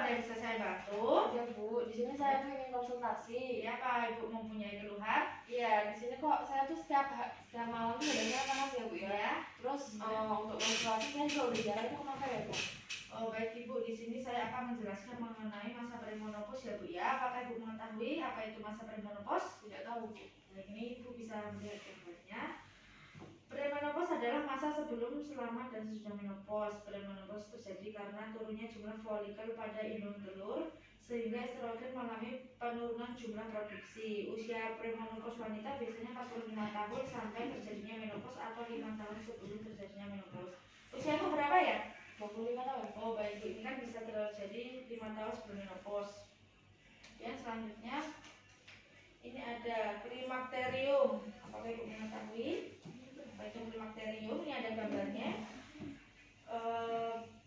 ada yang bisa saya bantu? Ya Bu, di sini saya pengen konsultasi. Ya, Pak, Ibu mempunyai keluhan? Iya, di sini kok saya tuh setiap malam tuh badannya panas ya Bu ya. Ya. Terus untuk menstruasi saya juga udah jarang, itu kenapa ya Bu? Oh, baik Ibu, di sini saya akan menjelaskan mengenai masa perimenopause ya Bu ya. Apakah Ibu mengetahui apa itu masa perimenopause? Tidak tahu Bu. Baik, ini Ibu bisa melihat gambarnya. Premenopause adalah masa sebelum, selama, dan sesudah menopause. Premenopause terjadi karena turunnya jumlah folikel pada indung telur sehingga estrogen mengalami penurunan jumlah produksi. Usia premenopause wanita biasanya 45 tahun sampai terjadinya menopause atau 5 tahun sebelum terjadinya menopause. Usiamu berapa ya? 25 tahun. Oh baik, ini kan bisa terjadi 5 tahun sebelum menopause. Yang selanjutnya ini ada klimakterium. Apakah Ibu mengetahui? Baik, klimakterium ini ada gambarnya.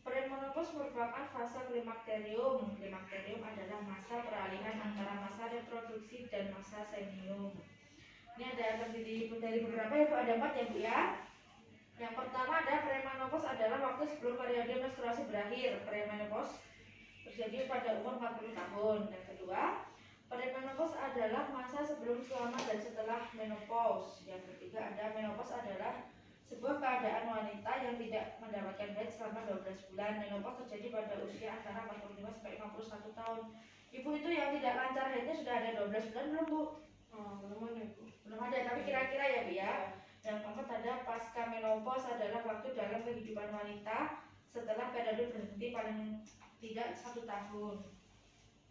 Premenopause merupakan fase klimakterium. Klimakterium adalah masa peralihan antara masa reproduksi dan masa semium. Ini ada terdiri dari beberapa ya Bu, ada 4 ya Bu ya. Yang pertama ada premenopause adalah waktu sebelum periode menstruasi berakhir. Premenopause terjadi pada umur 40 tahun. Dan kedua, premenopause adalah masa sebelum, selama, dan setelah menopause. Yang ketiga ada menopause adalah sebuah keadaan wanita yang tidak mendapatkan haid selama 12 bulan. Menopause terjadi pada usia antara 45 sampai 51 tahun. Ibu itu yang tidak lancar haidnya sudah ada 12 bulan belum Bu? Belum ada Bu. Belum ada, tapi kira-kira ya Bu ya. Yang keempat ada pasca menopause adalah waktu dalam kehidupan wanita setelah periode berhenti paling tidak 1 tahun.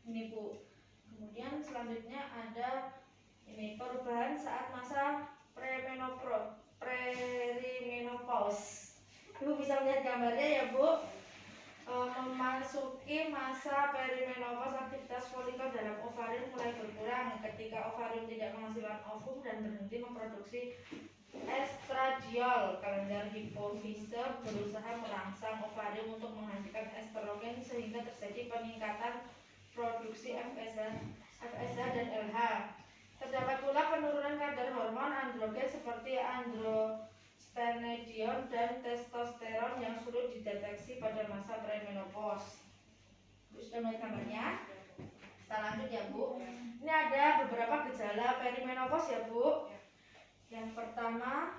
Ini Bu. Kemudian selanjutnya ada ini perubahan saat masa perimenopause. Ibu bisa melihat gambarnya ya Bu. Memasuki masa perimenopause, aktivitas folikel dalam ovarium mulai berkurang ketika ovarium tidak menghasilkan ovum dan berhenti memproduksi estradiol. Kelenjar hipofise berusaha merangsang ovarium untuk menghasilkan estrogen sehingga terjadi peningkatan produksi FSH dan LH. Terdapat pula penurunan kadar hormon androgen seperti androstenedion dan testosteron yang sulit dideteksi pada masa premenopause. Sudah melihat gambarnya? Kita lanjut ya Bu. Ini ada beberapa gejala perimenopause ya Bu. Yang pertama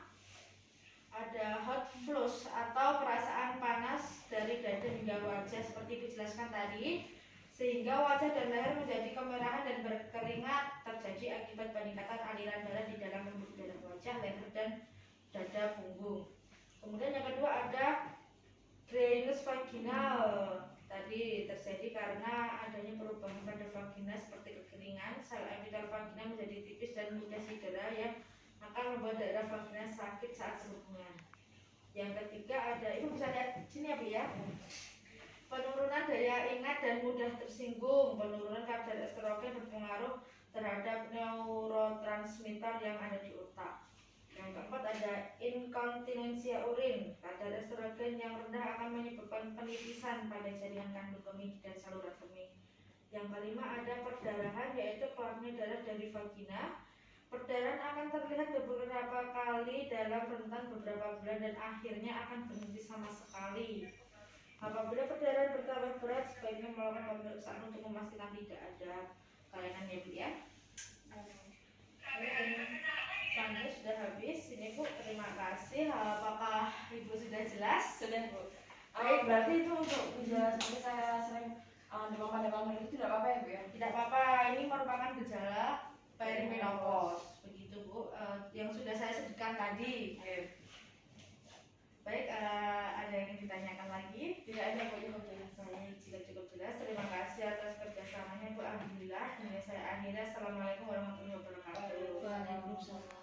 ada hot flush atau perasaan panas dari dada hingga wajah seperti dijelaskan tadi, sehingga wajah dan leher menjadi kemerahan dan berkeringat, terjadi akibat peningkatan aliran darah di dalam pembuluh darah wajah, leher, dan dada punggung. Kemudian yang kedua ada dryness vaginal. Tadi terjadi karena adanya perubahan pada vagina seperti kekeringan, sel epitel vagina menjadi tipis dan mudah cedera yang akan membuat daerah vagina sakit saat berhubungan. Yang ketiga ada, Ibu bisa lihat sini ya Bu ya. Penurunan daya ingat dan mudah tersinggung. Penurunan kadar estrogen berpengaruh terhadap neurotransmitter yang ada di otak. Yang keempat ada inkontinensia urin. Kadar estrogen yang rendah akan menyebabkan penipisan pada jaringan kandung kemih dan saluran kemih. Yang kelima ada perdarahan, yaitu keluarnya darah dari vagina. Perdarahan akan terlihat beberapa kali dalam rentan beberapa bulan dan akhirnya akan berhenti sama sekali. Apabila perdarahan bertambah berat, sebaiknya melakukan pemeriksaan untuk memastikan tidak ada kelainan ya Bu ya. Selanjutnya sudah habis. Ini Bu, terima kasih. Apakah Ibu sudah jelas? Sudah Bu. Baik, Berarti itu untuk gejala seperti saya sering demam pada malam itu tidak apa-apa ya Bu ya? tidak apa-apa. Ini merupakan gejala perimenopause. Begitu Bu, yang sudah saya sebutkan tadi. Baik, ada yang ingin ditanyakan lagi? Tidak ada Bu, cukup jelas. Baik, jika cukup jelas, terima kasih atas kerjasamanya Bu. Alhamdulillah. Ini saya akhirnya. Assalamualaikum warahmatullahi wabarakatuh. Waalaikumsalam.